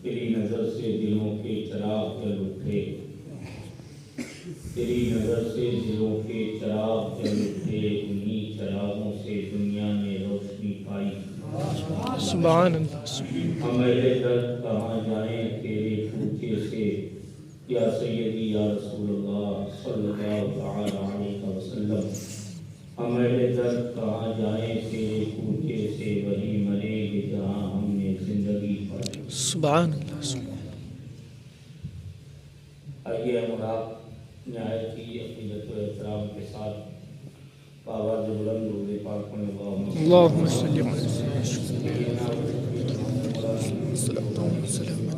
تیری نظر سے دلوں کے چراغ جل اٹھے، تیری نظر سے دلوں کے چراغ جل اٹھے، انہی چراغوں سے دنیا نے روشنی پائی۔ سبحان اللہ۔ ہم اہل درد کہاں جائیں تیرے کوچے سے، یا سیدی یا رسول اللہ صلی اللہ تعالی علیہ وسلم۔ ہم اہل درد کہاں جائیں تیرے کوچے سے، وہی مریں گے جہاں ہم نے زندگی پائی۔ سبحان اللہ۔ آئیے ہم آپ نہایت ہی عقیدت و احترام کے ساتھ آواز بلند درود پاک میں اللہم صلی علی سیدنا صلی اللہ وسلم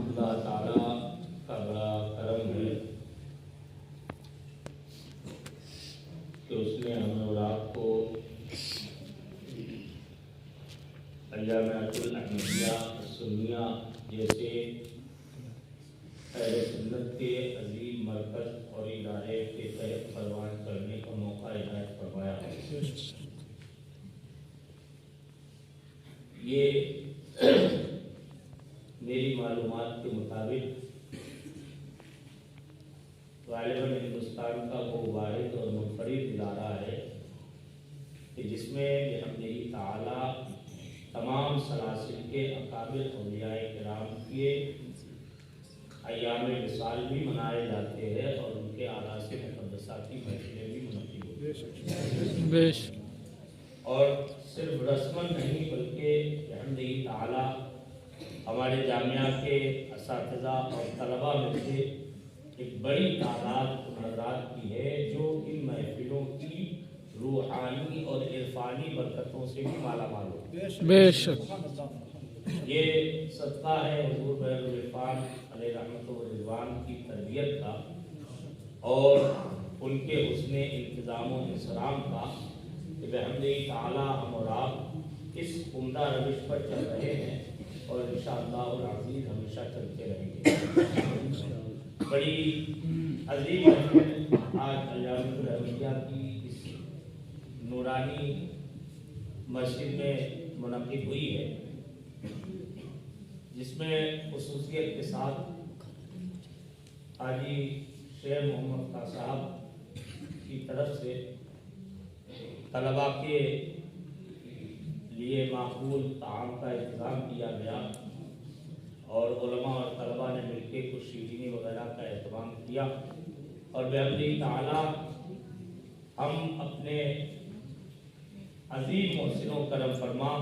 اللہ تعالیٰ کا بڑا کرم ہے کہ اس نے ہمیں اور آپ کو جامعۃ الاحمدیہ السنیہ جیسے اہل سنت کے عظیم مرکز اور ادارے کے تحت پروان کرنے کا موقع عنایت فرمایا ہے۔ یہ میری معلومات کے مطابق غالباً ہندوستان کا وہ واحد اور منفرد ادارہ ہے کہ جس میں بحمدہ تعالی تمام سلاسل کے اکابر اولیاء کرام کے ایام وصال بھی منائے جاتے ہیں اور ان کے آراس مقدسہ کی محفلیں بھی منعقد ہوتی ہیں، اور صرف رسماً نہیں بلکہ بحمدہ تعالی ہمارے جامعہ کے اساتذہ اور طلباء میں سے ایک بڑی تعداد حضرات کی ہے جو ان محفلوں کی روحانی اور عرفانی برکتوں سے بھی مالا مال ہوتے ہیں۔ بے شک یہ صدقہ ہے حضور بحر العرفان علیہ رحمت و رضوان کی تربیت کا اور ان کے حسن انتظام و انصرام کا کہ بحمدہ تعالی ہم اور آپ اس عمدہ روش پر چل رہے ہیں اور انشاءاللہ العزیز ہمیشہ چلتے رہیں گے۔ بڑی عظیم محفل آج جامعۃ الاحمدیہ کی اس نورانی مسجد میں منعقد ہوئی ہے، جس میں خصوصیت کے ساتھ حاجی شیر محمد خان صاحب کی طرف سے طلباء کے لیے معقول طعام کا انتظام کیا گیا اور علماء اور طلباء نے مل کے کچھ شیرینی وغیرہ کا اہتمام کیا، اور بحمدہ تعالی ہم اپنے عظیم محسن و کرم فرما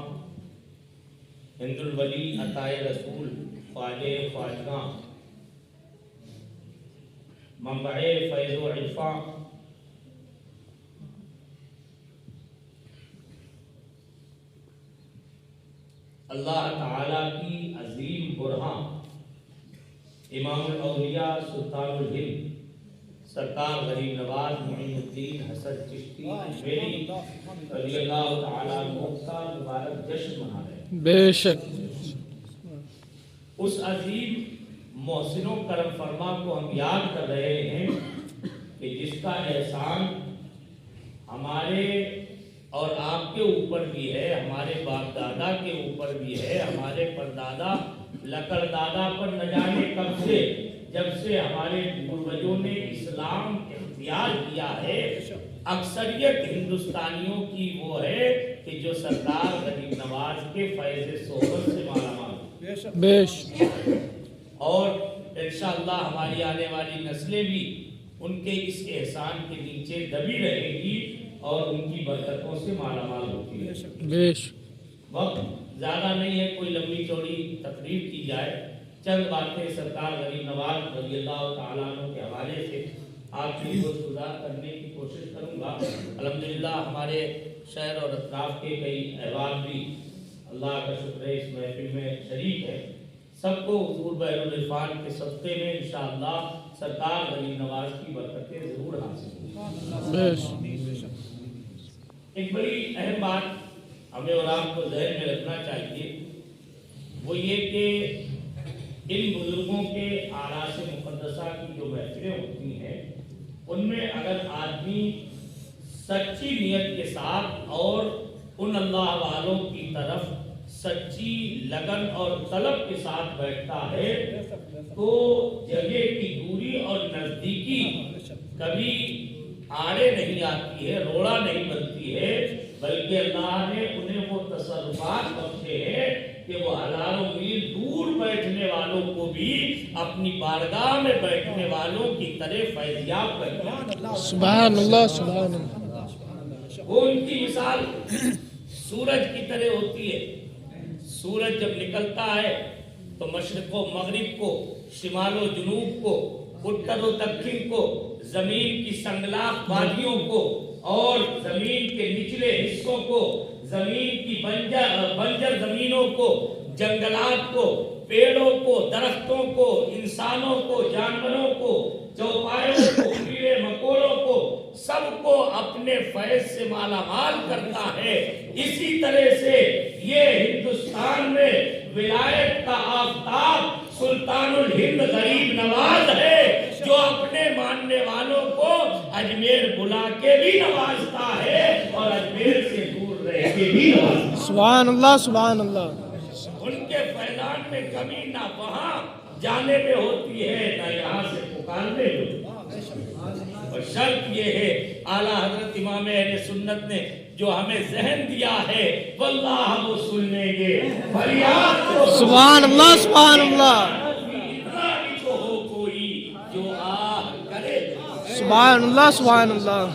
ہند الولی عطائے رسول خواجہ خواجگاں منبع فیض و عرفاں اللہ تعالیٰ کی عظیم برہاں امام الاولیاء سلطان الہند سرکار غریب نواز معین الدین حسن چشتی میری رضی اللہ تعالیٰ عنہ کا مبارک جشن منا رہے ہیں۔ بے شک اس عظیم محسن و کرم فرما کو ہم یاد کر رہے ہیں کہ جس کا احسان ہمارے اور آپ کے اوپر بھی ہے، ہمارے باپ دادا کے اوپر بھی ہے، ہمارے پردادا لکڑ دادا پر نہ جانے کب سے، جب سے ہمارے پروجوں نے اسلام اختیار کیا ہے، اکثریت ہندوستانیوں کی وہ ہے کہ جو سرکار غریب نواز کے فیض صحبت سے مالا مال، بے شک اور انشاءاللہ ہماری آنے والی نسلیں بھی ان کے اس احسان کے نیچے دبی رہے گی اور ان کی برکتوں سے مالا مال ہوتی ہے۔ بے شک وقت زیادہ نہیں ہے کوئی لمبی چوڑی تقریر کی جائے، چند باتیں سرکار غریب نواز رضی اللہ تعالیٰ عنہ کے حوالے سے آپ کی گزار کرنے کی کوشش کروں گا۔ الحمدللہ ہمارے شہر اور اطراف کے کئی احباب بھی اللہ کا شکر ہے اس محفل میں شریک ہے، سب کو حضور بحر العرفان کے صدقے میں انشاءاللہ سرکار غریب نواز کی برکتیں ضرور حاصل ہوں۔ ایک بڑی اہم بات ہمیں اور آپ کو ذہن میں رکھنا چاہیے، وہ یہ کہ ان بزرگوں کے آراس مقدسہ کی جو محفلیں ہوتی ہیں ان میں اگر آدمی سچی نیت کے ساتھ اور ان اللہ والوں کی طرف سچی لگن اور طلب کے ساتھ بیٹھتا ہے تو جگہ کی دوری اور نزدیکی کبھی آڑے نہیں آتی ہے، روڑا نہیں بنتی ہے، بلکہ اللہ نے انہیں وہ تصرفات بخشے ہیں کہ وہ ہزاروں میل دور بیٹھنے والوں کو بھی اپنی بارگاہ میں بیٹھنے والوں کی طرح فیضیاب کرتے ہیں۔ سبحان اللہ سبحان اللہ۔ وہ ان کی مثال سورج کی طرح ہوتی ہے۔ سورج جب نکلتا ہے تو مشرق و مغرب کو، شمال و جنوب کو، اتر و دکن کو، زمین کی سنگلاخ وادیوں کو اور زمین کے نچلے حصوں کو، زمین کی بنجر زمینوں کو، جنگلات کو، پیڑوں کو، درختوں کو، انسانوں کو، جانوروں کو، چوپایوں کو، کیڑے مکوڑوں کو، سب کو اپنے فیض سے مالا مال کرتا ہے۔ اسی طرح سے یہ ہندوستان میں ولایت کا آفتاب سلطان الہند غریب نواز ہے، جو اپنے ماننے والوں کو اجمیر بلا کے بھی نوازتا ہے اور اجمیر سے دور رہ کے بھی نوازتا ہے۔ سبحان اللہ سبحان اللہ۔ ان کے فیضان میں کمی نہ وہاں جانے میں ہوتی ہے نہ یہاں سے پکارنے میں۔ اور شرط یہ ہے، اعلیٰ حضرت امام اہل سنت نے جو ہمیں ذہن دیا ہے، واللہ وہ سنیں گے فریاد کو۔ سبحان اللہ سبحان اللہ۔ اتنا بھی تو ہو کوئی جو آہ کرے۔ سبحان اللہ سبحان اللہ۔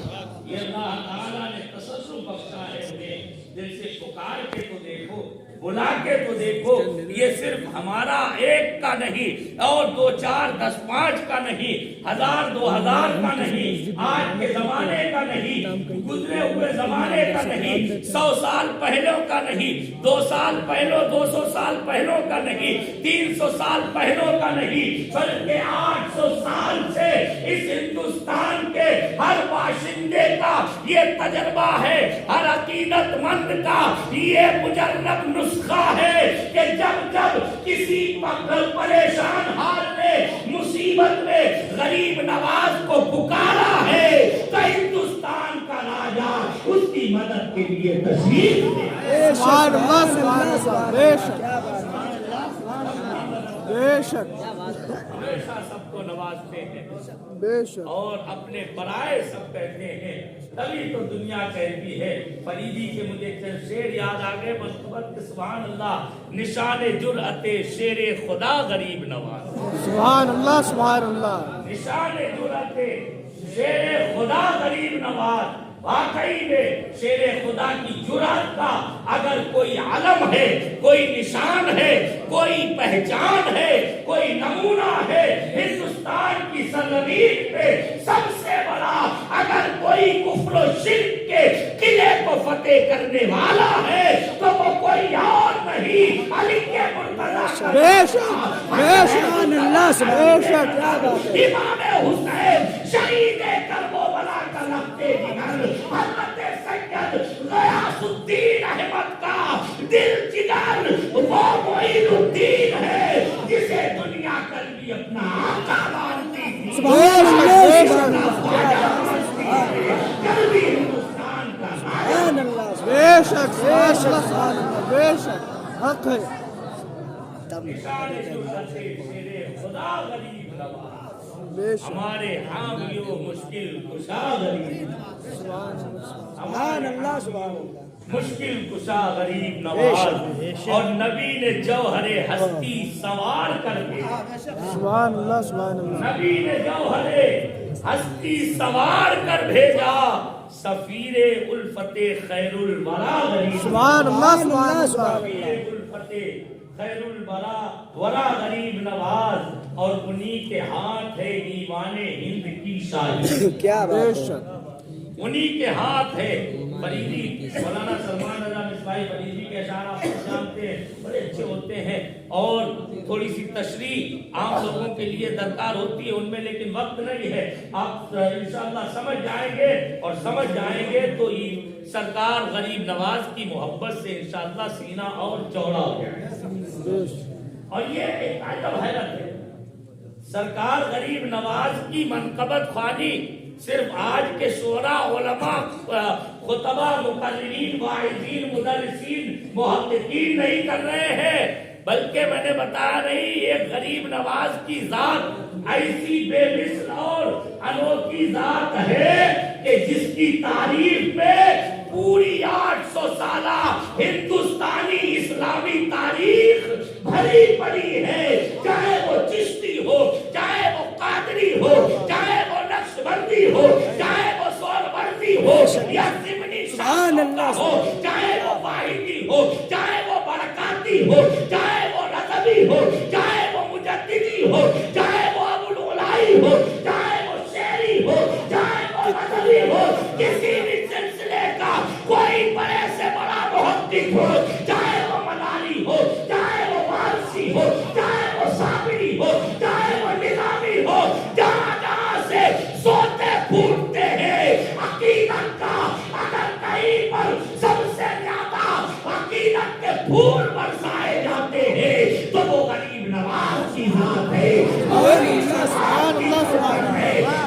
یہ اللہ تعالیٰ نے تصرف بخشا ہے ہمیں، دل سے پکار کے تو دیکھو، بلا کے تو دیکھو۔ یہ صرف ہمارا ایک کا نہیں اور 2 4 10 5 کا نہیں، 1000 2000 کا نہیں، آج کے زمانے کا نہیں، گزرے ہوئے زمانے کا نہیں، 100 سال پہلوں کا نہیں، 2 سال پہلوں، 200 سال پہلوں کا نہیں، 300 سال پہلوں کا نہیں، بلکہ 800 سال سے اس ہندوستان کے ہر باشندے کا یہ تجربہ ہے، ہر عقیدت مند کا یہ مجرب نسخہ ہے کہ جب جب کسی پریشان حال میں، مصیبت میں غریب نواز کو پکارا ہے تو ہندوستان کا راجا اس کی مدد کے لیے تشریف لے آیا۔ سبحان اللہ سبحان اللہ۔ بے شک بے شک ہمیشہ سب کو نوازتے ہیں بے شک۔ اور اپنے برائے سب کہتے ہیں، تبھی تو دنیا کہتی ہے۔ فریدی کے مجھے چند شعر یاد آ گئے منقبت کے، سبحان اللہ، نشان جرأت شیر خدا غریب نواز۔ سبحان اللہ سبحان اللہ۔ نشان جرأت شیر خدا غریب نواز۔ واقعی میں شیر خدا کی جرأت کا اگر کوئی علم ہے، کوئی نشان ہے، کوئی پہچان ہے، کوئی نمونہ ہے ہندوستان کی سرزمین پہ سب سے بڑا، اگر کوئی کفر و شرک کے قلعے کو فتح کرنے والا ہے تو وہ کوئی اور نہیں، علی کے مرتضیٰ بے شک بے شک اللہ سے بے شک۔ امام حسین شہید کربلا کا لگتے جگر، حضرت سید غیاث الدین احمد کا دل جگر، وہ معین الدین ہے جسے دنیا کل بھی اپنا آقا مانتی تھی، کل بھی ہندوستان کا راجا۔ بے شک بے شک بے شک حق ہے۔ نشان جرأت شیر خدا غریب نواز، بے شک ہمارے حامیوں مشکل کشا غریب، سبحان اللہ سبحان اللہ۔ مشکل کشا غریب نواز، اور نبی نے جوہر ہستی سوار کر کے، سبحان اللہ سبحان اللہ۔ نبی نے جوہر ہستی سوار کر بھیجا، سفیر الفت خیر الورا غریب، سبحان اللہ سبحان اللہ۔ سفیر الفت خیر الورا ورا غریب نواز، اور انہی کے ہاتھ ہے ایوان ہند کی شاہی، کیا بے شک انہی کے ہاتھ ہے۔ فریدی مولانا سلمان رضا مصباحی فریدی کے اشعار آپ جانتے ہیں، بڑے اچھے ہوتے ہیں، اور تھوڑی سی تشریح عام لوگوں کے لیے درکار ہوتی ہے ان میں، لیکن وقت نہیں ہے۔ آپ انشاءاللہ سمجھ جائیں گے، اور سمجھ جائیں گے تو سرکار غریب نواز کی محبت سے انشاءاللہ سینہ اور چوڑا ہو جائے گا۔ اور یہ ایک عجب حیرت ہے، سرکار غریب نواز کی منقبت خوانی صرف آج کے شعراء، علماء، خطبہ، مقررین، واعظین، مدرسین، محققین نہیں کر رہے ہیں، بلکہ میں نے بتایا نہیں، ایک غریب نواز کی ذات ایسی بے مثل اور انوکھی ذات ہے کہ جس کی تعریف میں پوری 800 سالہ ہندوستانی اسلامی تاریخ بھری پڑی ہے، چاہے وہ چشتی ہو، چاہے وہ قادری ہو، چاہے وہ نقشبندی ہو، چاہے وہ سہروردی ہو یا ضمنی شاہ ہو، چاہے وہ واحدی ہو، چاہے وہ برکاتی ہو، چاہے وہ رضوی ہو، چاہے وہ مجددی ہو، چاہے وہ ابوالعلائی ہو، چاہے وہ شعری ہو، چاہے وہ رضوی ہو، کسی بھی سلسلے کا کوئی بڑے سے بڑا محقق ہو، چاہے وہ مداری ہو، چاہے وہ وارثی ہو، چاہے وہ صابری ہو، چاہے وہ نظامی ہو، جہاں جہاں سے سوتے پھوٹتے ہیں عقیدت کا، اگر کہیں پر سب سے زیادہ عقیدت کے پھول برسائے جاتے ہیں تو وہ غریب نواز کی ذات ہے،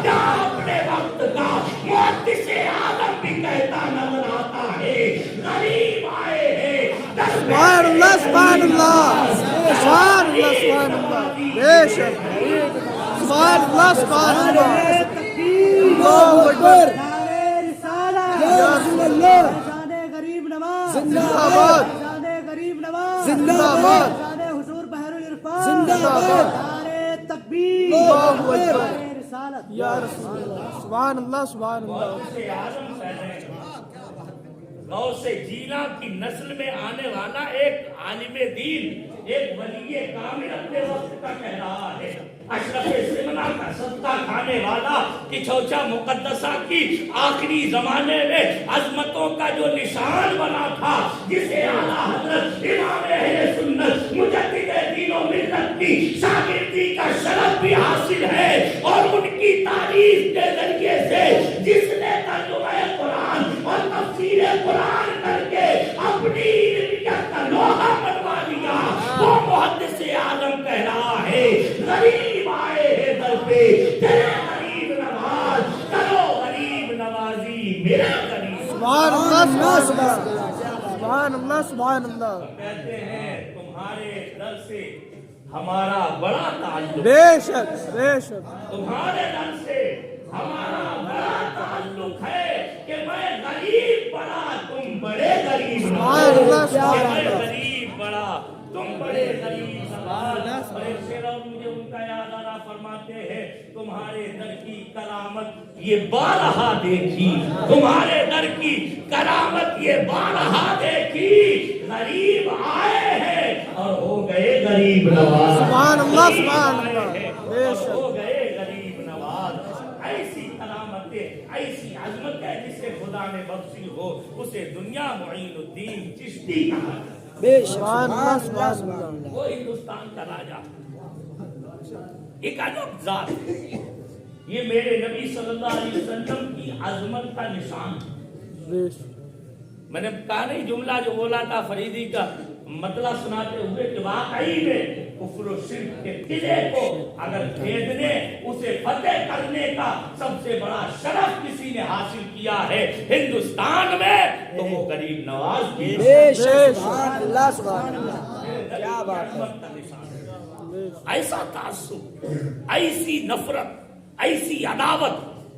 جہاں اپنے وقت کا محدث اعظم بھی کہتا نظر آتا ہے، غریب آئے ہیں سبحان اللہ، سبحان اللہ، سبحان اللہ، سبحان اللہ، بے شک، سبحان اللہ، سبحان اللہ، اللہ اکبر، یا رسول اللہ، غریب نواز زندہ آباد، غریب نواز زندہ آباد، حضور بحر العرفان زندہ آباد، نعرہ تکبیر، اللہ اکبر، نعرہ رسالت، یا رسول اللہ، سبحان اللہ، سبحان اللہ، غوث اعظم غوث جینا کی نسل میں آنے والا ایک عالم دین، ایک ولی کامل اپنے وقت کا کہہ رہا ہے، اشرف سمنا کا صدقہ کھانے والا، کچھوچا مقدسہ کی آخری زمانے میں عظمتوں کا جو نشان بنا تھا، جسے اعلیٰ حضرت امام اہل سنت مجدد دین و ملت کی شاگردی کا شرف بھی حاصل ہے، اور ان کی تعریف کے ذریعے سے جس نے ترجمہ قرآن اور تفسیر قرآن کر کے اپنی علمیت کا لوہا بنوا لیا، وہ محدث اعظم کہہ رہا ہے، غریب آئے ہیں در پہ تیرے غریب نواز، کرو غریب نوازی میرے غریب، سبحان اللہ، سبحان اللہ، سبحان اللہ، کہتے ہیں تمہارے در سے ہمارا بڑا تعلق، بے شک، بے شک، تمہارے در سے ہمارا بڑا تعلق ہے کہ میں غریب بڑا تم بڑے غریب، سبحان اللہ، سبحان میں اللہ، غریب بڑا تم بڑے غریب، مجھے ان کا یاد آ رہا، فرماتے ہیں تمہارے در کی کرامت یہ بارہا دیکھی، تمہارے در کی کرامت یہ بارہا دیکھی، غریب آئے ہیں اور ہو گئے غریب نواز، سبحان اللہ، سبحان اللہ، بے اور شک، ہو گئے غریب نواز، ایسی کرامتیں، ایسی عظمت ہے جسے خدا نے بخشی ہو اسے دنیا معین الدین چشتی کہا جاتا ہے، سبحان اللہ، سبحان اللہ، وہ ہندوستان کا راجا، ایک عجب ذات ہے، یہ میرے نبی صلی اللہ علیہ وسلم کی عظمت کا نشان ہے۔ بے شک، میں نے کہا نہیں جملہ جو بولا تھا فریدی کا مطلب سناتے ہوئے کہ واقعی میں کفر و شرک کے قلعے کو اگر کھیدنے اسے فتح کرنے کا سب سے بڑا شرف کسی نے حاصل کیا ہے ہندوستان میں تو وہ غریب نواز کی سبحان اللہ، سبحان اللہ، کیا بات ہے، ایسا تعصب، ایسی نفرت، ایسی عداوت،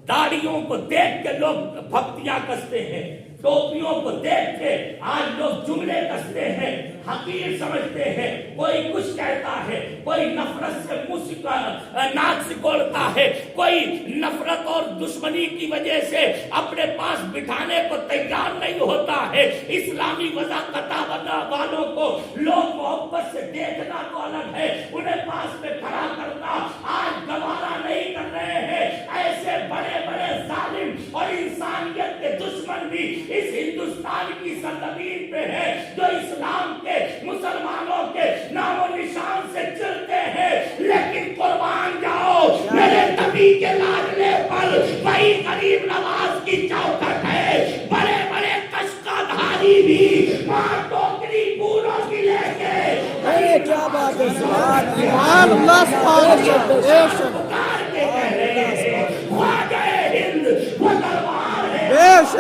داڑھیوں کو دیکھ کے لوگ پھپتیاں کستے ہیں، ٹوپیوں کو دیکھ کے آج لوگ جملے کستے ہیں، حقیر سمجھتے ہیں، کوئی کچھ کہتا ہے، کوئی نفرت سے ناک سکوڑتا ہے، کوئی نفرت اور دشمنی کی وجہ سے اپنے پاس بٹھانے کو تیار نہیں ہوتا ہے، اسلامی وضاحت والوں کو لوگ محبت سے دیکھنا تو الگ ہے، انہیں پاس میں کھڑا کرنا آج گوارا نہیں کر رہے ہیں، ایسے بڑے بڑے ظالم اور انسانیت کے دشمن بھی اس ہندوستان کی سرزمین پہ ہے جو اسلام کے مسلمانوں کے نام و نشان سے چلتے ہیں، لیکن قربان جاؤ میرے نبی کے لاڈلے پر وہی غریب نواز کی چوکھٹ ہے، بڑے بڑے کشکا دھاری بھی ماں ٹوکری پوروں کی لے کے کیا بات ہے، سبحان اللہ، سبحان اللہ، بے شک، پکار کے کہہ رہے ہیں خواجہ ہند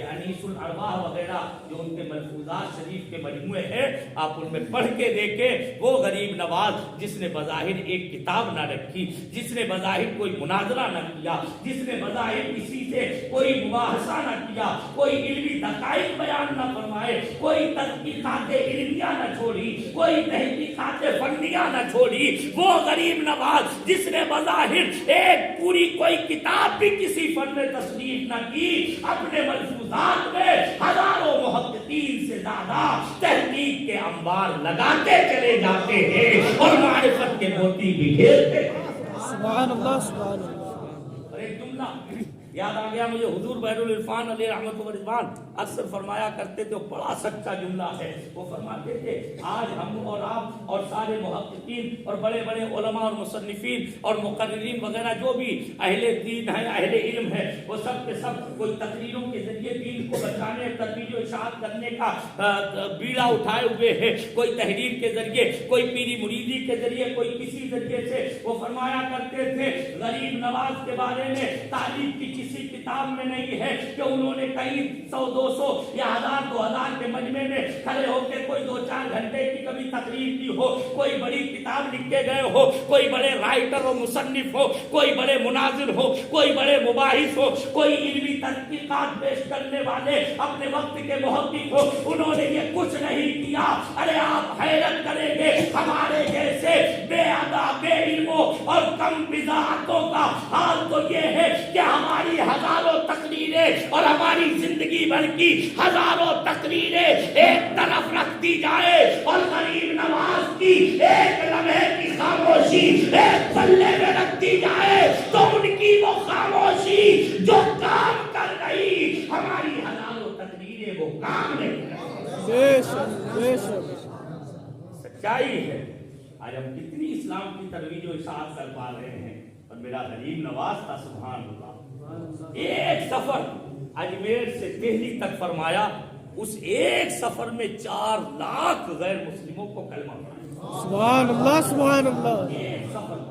کہ انیس الارواح وغیرہ جو ان کے ملفوظات شریف کے مجموعے ہیں آپ ان میں پڑھ کے دیکھیں. وہ غریب نواز جس نے بظاہر ایک کتاب نہ رکھی, جس نے بظاہر کوئی مناظرہ نہ کیا, جس نے بظاہر کسی سے کوئی مباحثہ نہ کیا, کوئی علمی دقائق بیان نہ فرمائے, کوئی تحقیقات علمیہ نہ چھوڑی, کوئی تحقیقات فنیہ نہ چھوڑی, وہ غریب نواز جس نے بظاہر ایک پوری کوئی کتاب بھی کسی فن میں تصنیف نہ کی, اپنے ملفوظات میں ہزاروں محققین سے زیادہ تحقیق کے انبار لگاتے چلے جاتے ہیں اور معرفت کے موتی بکھیرتے ہیں. سبحان اللہ سبحان اللہ. اور ایک جملہ یاد آ گیا مجھے, حضور بحر العرفان علیہ رحمت و رضوان اکثر فرمایا کرتے تھے, بڑا سچا جملہ ہے. وہ فرماتے تھے آج ہم اور آپ اور سارے محققین اور بڑے بڑے علماء اور مصنفین اور مقررین وغیرہ جو بھی اہل دین ہیں, اہل علم ہے, وہ سب کے سب کوئی تقریروں کے ذریعے دین کو بچانے, ترویج و اشاعت کرنے کا بیڑا اٹھائے ہوئے ہیں, کوئی تحریر کے ذریعے, کوئی پیری مریدی کے ذریعے, کوئی کسی ذریعے سے. وہ فرمایا کرتے تھے غریب نواز کے بارے میں تعریف کی کسی کتاب میں نہیں ہے کہ انہوں نے کہیں 100-200 یا 1000-2000 کے مجمع میں کھڑے ہو کے کوئی 2-4 گھنٹے کی کبھی تقریر کی ہو, کوئی بڑی کتاب لکھ کے گئے ہو, کوئی بڑے رائٹر و مصنف ہو, کوئی بڑے مناظر ہو, کوئی بڑے مباحث ہو, کوئی علمی تحقیقات پیش کرنے والے اپنے وقت کے محقق ہو, انہوں نے یہ کچھ نہیں کیا. ارے آپ حیرت کریں گے ہمارے جیسے بے ادا, بے علموں اور کم بضاعتوں کا حال تو یہ ہے کہ ہماری ہزاروں تقریریں اور ہماری زندگی بھر کی ہزاروں تقریریں ایک طرف رکھ دی جائے اور غریب نواز کی ایک لمحے کی خاموشی ایک پلے میں رکھ دی جائے تو ان کی وہ خاموشی جو کام کر رہی, ہماری ہزاروں تقریریں وہ کام نہیں کر رہی. سچائی ہے. آج ہم کتنی اسلام کی ترویج و اشاعت کر پا رہے ہیں, اور میرا غریب نواز تھا سبحان اللہ. ایک سفر اجمیر سے دہلی تک فرمایا, اس ایک سفر میں 4 لاکھ غیر مسلموں کو کلمہ پڑھایا. سبحان اللہ سبحان اللہ. ایک سفر,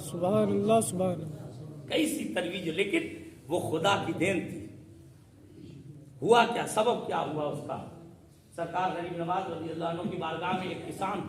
سبحان اللہ سبحان اللہ. کیسی ترویج, لیکن وہ خدا کی دین تھی. ہوا کیا, سبب کیا ہوا اس کا؟ سرکار غریب نواز رضی اللہ عنہ کی بارگاہ میں ایک کسان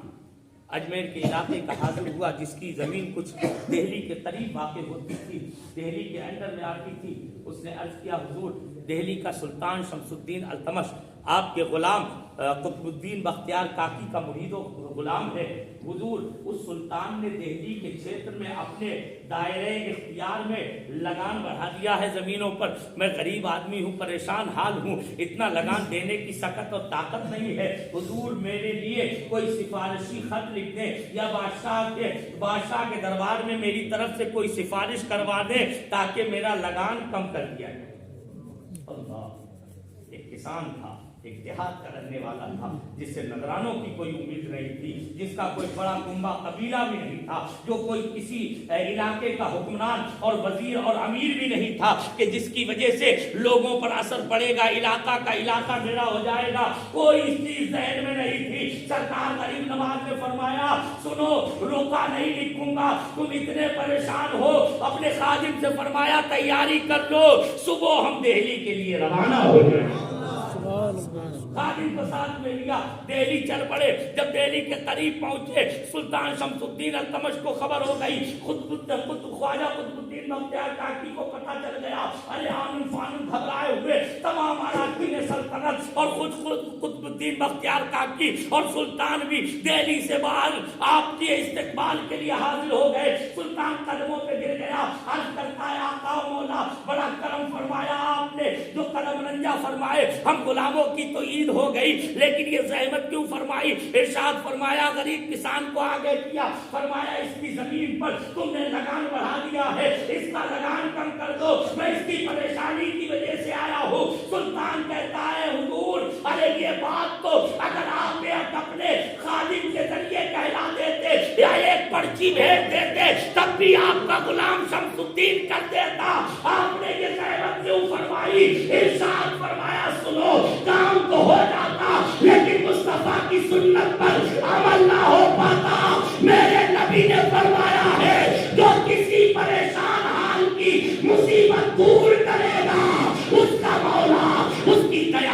اجمیر کے علاقے کا حاضر ہوا جس کی زمین کچھ دہلی کے قریب واقع ہوتی تھی, دہلی کے انڈر میں آتی تھی. اس نے عرض کیا حضور دہلی کا سلطان شمس الدین التمش آپ کے غلام قطب الدین بختیار کاکی کا مرید و غلام ہے. حضور اس سلطان نے دہلی کے چھیتر میں اپنے دائرے اختیار میں لگان بڑھا دیا ہے زمینوں پر. میں غریب آدمی ہوں, پریشان حال ہوں, اتنا لگان دینے کی سکت اور طاقت نہیں ہے. حضور میرے لیے کوئی سفارشی خط لکھ دیں یا بادشاہ کے دربار میں میری طرف سے کوئی سفارش کروا دیں تاکہ میرا لگان کم کر دیا جائے. اللہ, ایک کسان تھا, ایک دیہات کا رہنے والا تھا, جس سے نگرانوں کی کوئی امید نہیں تھی, جس کا کوئی بڑا کنبہ قبیلہ بھی نہیں تھا, جو کوئی کسی علاقے کا حکمران اور وزیر اور امیر بھی نہیں تھا کہ جس کی وجہ سے لوگوں پر اثر پڑے گا, علاقہ کا علاقہ میرا ہو جائے گا, کوئی اس چیز ذہن میں نہیں تھی. سرکار غریب نواز نے فرمایا سنو, روکا نہیں لکھوں گا, تم اتنے پریشان ہو, اپنے خادم سے فرمایا تیاری کر لو, صبح ہم دہلی کے لیے روانہ ہو گئے. خادم کو ساتھ میں لیا, دہلی چل پڑے. جب دہلی کے قریب پہنچے سلطان شمس الدین التمش کو خبر ہو گئی, خواجہ قطب الدین بختیار کاکی کو پتہ چل گیا. ارے آنن فانن گھبرائے ہوئے تمام اراکین سلطنت اور خود قطب الدین بختیار کاکی اور سلطان بھی دہلی سے باہر آپ کے استقبال کے لیے حاضر ہو گئے. سلطان قدموں پہ گر گیا, عرض کرتا ہے آقا و مولا بڑا کرم فرمایا آپ نے, جو قدم رنجا فرمائے. ہم غلاموں کی تو عید ہو گئی, لیکن یہ زحمت کیوں فرمائی؟ ارشاد فرمایا غریب کسان کو آگے کیا, فرمایا اس کی زمین پر تم نے لگان بڑھا دیا ہے, اس کا لگان کم کر دو, میں اس کی پریشانی کی وجہ سے آیا ہوں. سلطان کہتا ہے حضور ارے یہ بات تو اگر آپ اپنے خادم کے ذریعے کہلا دیتے یا ایک پرچی بھیج دیتے تب بھی آپ کا غلام شمس الدین کر دیتا. آپ نے یہ زحمت کیوں فرمائی؟ ارشاد فرمایا سنو, کام تو ہو جاتا لیکن مصطفیٰ کی سنت پر عمل نہ ہو پاتا. میرے نبی نے فرمایا ہے جو کسی پریشان حال کی مصیبت دور کرے گا اس کا مولا اس کی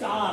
4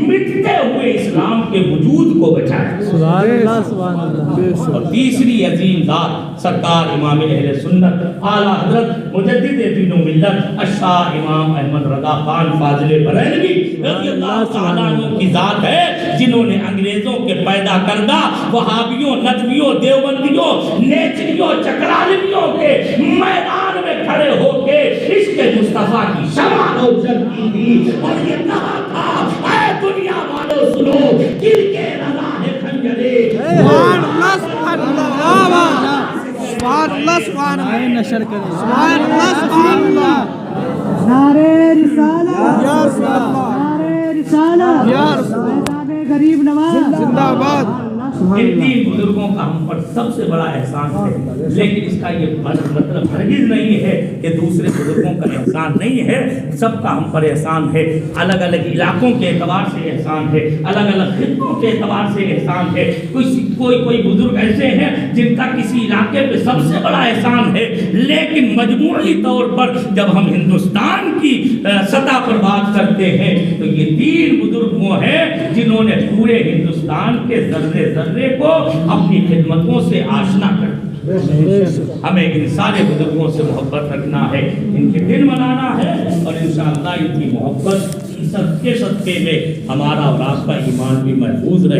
مٹتے ہوئے اسلام کے وجود کو بچایا۔ سبحان اللہ سبحان اللہ۔ اور تیسری عظیم ذات سرکار امام اہل سنت اعلیٰ حضرت مجدد دین و ملت الشاہ امام احمد رضا خان فاضل بریلوی رضی اللہ تعالیٰ عنہ کی ذات ہے، جنہوں نے انگریزوں کے پیدا کردہ وہابیوں، ندویوں، دیوبندیوں، نیچریوں، چکرالویوں کے میدان میں کھڑے ہو کے عشق مصطفیٰ کی شمع روشن کی تھی اور یہ کہا تھا اے دنیا والو سنو کل کے رضا ہے خنجرے۔ سبحان اللہ سبحان اللہ سبحان اللہ سبحان اللہ نشر کریں سبحان اللہ سبحان اللہ نعرے رسالت یا رسول اللہ نعرے رسالت یا رسول اللہ صاحب غریب نواز زندہ آباد۔ ان تین بزرگوں کا ہم پر سب سے بڑا احسان ہے، لیکن اس کا یہ مطلب ہرگز نہیں ہے کہ دوسرے بزرگوں کا احسان نہیں ہے، سب کا ہم پر احسان ہے۔ الگ الگ علاقوں کے اعتبار سے احسان ہے، الگ الگ خطوں کے اعتبار سے احسان ہے۔ کوئی بزرگ ایسے ہیں جن کا کسی علاقے پہ سب سے بڑا احسان ہے، لیکن مجموعی طور پر جب ہم ہندوستان کی سطح پر بات کرتے ہیں تو یہ تین بزرگ وہ ہیں جنہوں نے پورے ہندوستان کے ذرے ذرے کو اپنی خدمتوں سے آشنا کر دیا۔ ہمیں ان سارے بزرگوں سے محبت رکھنا ہے، ان کے دن منانا ہے، اور انشاءاللہ ان کی محبت ان سب کے صدقے میں ہمارا اور آپ کا ایمان بھی محفوظ رہے۔